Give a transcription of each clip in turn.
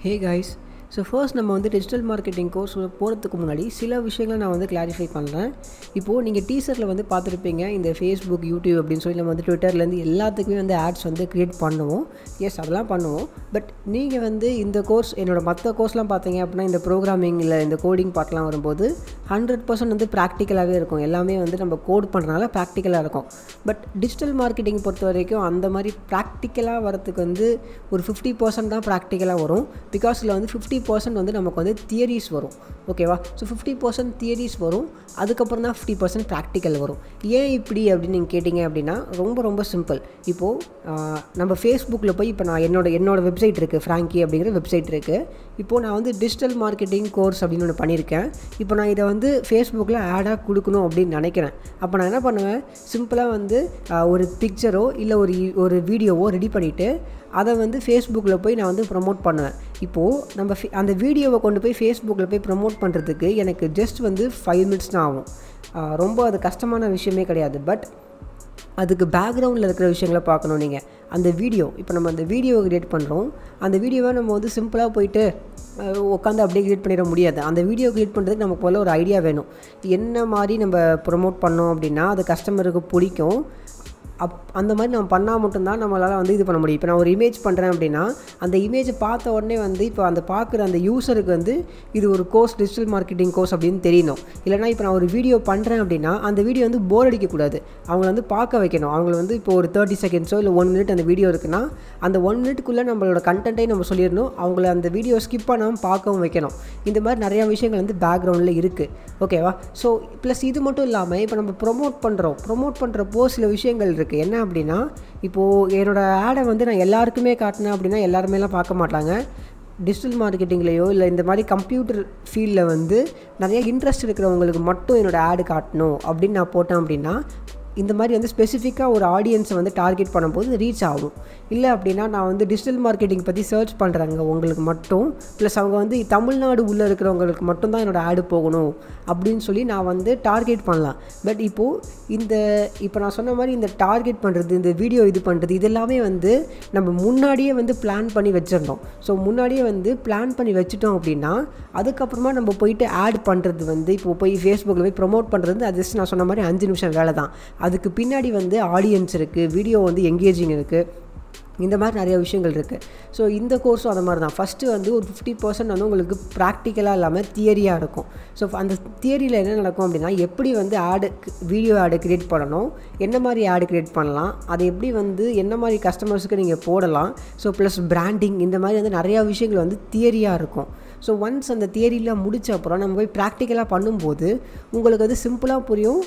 Hey guys, so first நம்ம வந்து digital marketing course போகிறதுக்கு முன்னாடி சில விஷயங்களை நான் வந்து கிளாரிஃபை பண்ணுறேன். இப்போது நீங்கள் டீசரில் வந்து பார்த்துருப்பீங்க, இந்த ஃபேஸ்புக், யூடியூப் அப்படின்னு சொல்லி நம்ம வந்து ட்விட்டர்லேருந்து எல்லாத்துக்குமே வந்து ஆட்ஸ் வந்து க்ரியேட் பண்ணுவோம். எஸ், அதெல்லாம் பண்ணுவோம். பட் நீங்கள் வந்து இந்த கோர்ஸ், என்னோடய மற்ற கோர்ஸ்லாம் பார்த்தீங்க அப்படின்னா இந்த ப்ரோக்ராமிங் இல்லை இந்த கோடிங் பார்ட்லாம் வரும்போது 100% வந்து ப்ராக்டிக்கலாகவே இருக்கும். எல்லாமே வந்து நம்ம கோட் பண்ணுறதுனால ப்ராக்டிக்கலாக இருக்கும். பட் டிஜிட்டல் மார்க்கெட்டிங் பொறுத்த வரைக்கும் அந்த மாதிரி ப்ராக்டிக்கலாக வரத்துக்கு வந்து ஒரு 50% தான் ப்ராக்டிக்கலாக வரும். பிகாஸ் இதில் வந்து 50% வந்து நமக்கு வந்து தியரிஸ் வரும். ஓகேவா? ஸோ 50% தியரிஸ் வரும், அதுக்கப்புறம் தான் 50% ப்ராக்டிக்கல் வரும். ஏன் இப்படி அப்படின்னு நீங்கள் கேட்டிங்க அப்படின்னா ரொம்ப சிம்பிள். இப்போது நம்ம ஃபேஸ்புக்கில் போய் இப்போ நான் என்னோட வெப்சைட் இருக்குது, ஃப்ராங்கி அப்படிங்கிற வெப்சைட் இருக்குது. இப்போது நான் வந்து டிஜிட்டல் மார்க்கெட்டிங் கோர்ஸ் அப்படின்னு ஒன்று பண்ணியிருக்கேன். இப்போ நான் இதை வந்து ஃபேஸ்புக்கில் ஆடாக கொடுக்கணும் அப்படின்னு நினைக்கிறேன். அப்போ நான் என்ன பண்ணுவேன், சிம்பிளாக வந்து ஒரு பிக்சரோ இல்லை ஒரு வீடியோவோ ரெடி பண்ணிவிட்டு அதை வந்து ஃபேஸ்புக்கில் போய் நான் வந்து ப்ரமோட் பண்ணுவேன். இப்போது நம்ம அந்த வீடியோவை கொண்டு போய் ஃபேஸ்புக்கில் போய் ப்ரமோட் பண்ணுறதுக்கு எனக்கு ஜஸ்ட் வந்து 5 minutes தான் ஆகும். ரொம்ப அது கஷ்டமான விஷயமே கிடையாது. பட் அதுக்கு பேக்ரவுண்டில் இருக்கிற விஷயங்களை பார்க்கணும். நீங்கள் அந்த வீடியோ, இப்போ நம்ம அந்த வீடியோவை கிரியேட் பண்ணுறோம், அந்த வீடியோவை நம்ம வந்து சிம்பிளாக போயிட்டு உட்காந்து அப்படியே கிரியேட் பண்ணிட முடியாது. அந்த வீடியோ கிரியேட் பண்ணுறதுக்கு நமக்கு போல ஒரு ஐடியா வேணும். என்ன மாதிரி நம்ம ப்ரமோட் பண்ணோம் அப்படின்னா அது கஸ்டமருக்கு பிடிக்கும். அந்த மாதிரி நம்ம பண்ணால் மட்டும்தான் நம்மளால் வந்து இது பண்ண முடியும். இப்போ நான் ஒரு இமேஜ் பண்ணுறேன் அப்படின்னா அந்த இமேஜை பார்த்த உடனே வந்து இப்போ அந்த பார்க்குற அந்த யூஸருக்கு வந்து இது ஒரு கோர்ஸ், டிஜிட்டல் மார்க்கெட்டிங் கோர்ஸ் அப்படின்னு தெரியணும். இல்லைனா இப்போ நான் ஒரு வீடியோ பண்ணுறேன் அப்படின்னா அந்த வீடியோ வந்து போர் அடிக்கக்கூடாது, அவங்கள வந்து பார்க்க வைக்கணும். அவங்கள வந்து இப்போ ஒரு 30 secondsோ இல்லை 1 minute அந்த வீடியோ இருக்குன்னா அந்த 1 minuteக்குள்ளே நம்மளோட கண்டென்ட்டை நம்ம சொல்லிடணும். அவங்கள அந்த வீடியோ ஸ்கிப் பண்ணாமல் பார்க்கவும் வைக்கணும். இந்த மாதிரி நிறையா விஷயங்கள் வந்து பேக்ரவுண்டில் இருக்குது. ஓகேவா? ஸோ ப்ளஸ் இது மட்டும் இல்லாமல் இப்போ நம்ம ப்ரொமோட் பண்ணுறப்போ சில விஷயங்கள் இருக்குது. என்ன அப்படின்னா, இப்போது என்னோடய ஆடை வந்து நான் எல்லாருக்குமே காட்டினேன் அப்படின்னா எல்லாருமேலாம் பார்க்க மாட்டாங்க. டிஜிட்டல் மார்க்கெட்டிங்லேயோ இல்லை இந்த மாதிரி கம்ப்யூட்டர் ஃபீல்டில் வந்து நிறைய இன்ட்ரெஸ்ட் இருக்கிறவங்களுக்கு மட்டும் என்னோடய ஆடு காட்டணும் அப்படின்னு நான் போட்டேன் அப்படின்னா இந்த மாதிரி வந்து ஸ்பெசிஃபிக்காக ஒரு ஆடியன்ஸை வந்து டார்கெட் பண்ணும்போது ரீச் ஆகும். இல்லை அப்படின்னா நான் வந்து டிஜிட்டல் மார்க்கெட்டிங் பற்றி சர்ச் பண்ணுறாங்க உங்களுக்கு மட்டும், ப்ளஸ் அவங்க வந்து தமிழ்நாடு உள்ளே இருக்கிறவங்களுக்கு மட்டும்தான் என்னோடய ஆடு போகணும் அப்படின்னு சொல்லி நான் வந்து டார்கெட் பண்ணலாம். பட் இப்போ நான் சொன்ன மாதிரி இந்த டார்கெட் பண்ணுறது, இந்த வீடியோ இது பண்ணுறது, இதெல்லாமே வந்து நம்ம முன்னாடியே வந்து பிளான் பண்ணி வச்சிடணும். ஸோ முன்னாடியே வந்து பிளான் பண்ணி வச்சுட்டோம் அப்படின்னா அதுக்கப்புறமா நம்ம போயிட்டு ஆட் பண்ணுறது வந்து இப்போ போய் ஃபேஸ்புக்கில் போய் ப்ரொமோட் பண்ணுறது அது ஜஸ்ட் நான் சொன்ன மாதிரி 5 நிமிஷம் வேலை தான். அதுக்கு பின்னாடி வந்து ஆடியன்ஸ் இருக்குது, வீடியோ வந்து எங்கேஜிங் இருக்குது, இந்த மாதிரி நிறைய விஷயங்கள் இருக்குது. ஸோ இந்த கோர்ஸும் அந்த மாதிரி தான். ஃபஸ்ட்டு வந்து ஒரு 50% வந்து உங்களுக்கு ப்ராக்டிக்கலாக இல்லாமல் தியரியாக இருக்கும். ஸோ அந்த தியரியில் என்ன நடக்கும் அப்படின்னா எப்படி வந்து வீடியோ ஆடு க்ரியேட் பண்ணணும், என்ன மாதிரி ஆடு க்ரியேட் பண்ணலாம், அதை எப்படி வந்து என்ன மாதிரி கஸ்டமர்ஸுக்கு நீங்கள் போடலாம், ஸோ ப்ளஸ் பிராண்டிங், இந்த மாதிரி வந்து நிறையா விஷயங்கள் வந்து தியரியாக இருக்கும். ஸோ ஒன்ஸ் அந்த தியரிலாம் முடித்த அப்புறம் நம்ம போய் ப்ராக்டிக்கலாக பண்ணும்போது உங்களுக்கு வந்து சிம்பிளாக புரியும்.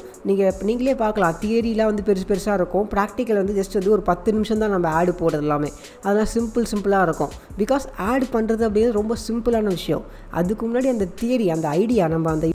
நீங்களே பார்க்கலாம், தியரிலாம் வந்து பெருசாக இருக்கும், ப்ராக்டிக்கல் வந்து ஜஸ்ட் வந்து ஒரு 10 நிமிஷம் தான் நம்ம ஆடு போடுறது எல்லாமே. அதெல்லாம் சிம்பிளாக இருக்கும். பிகாஸ் ஆட் பண்ணுறது அப்படிங்கிறது ரொம்ப சிம்பிளான விஷயம். அதுக்கு முன்னாடி அந்த தியரி, அந்த ஐடியா, நம்ம அந்த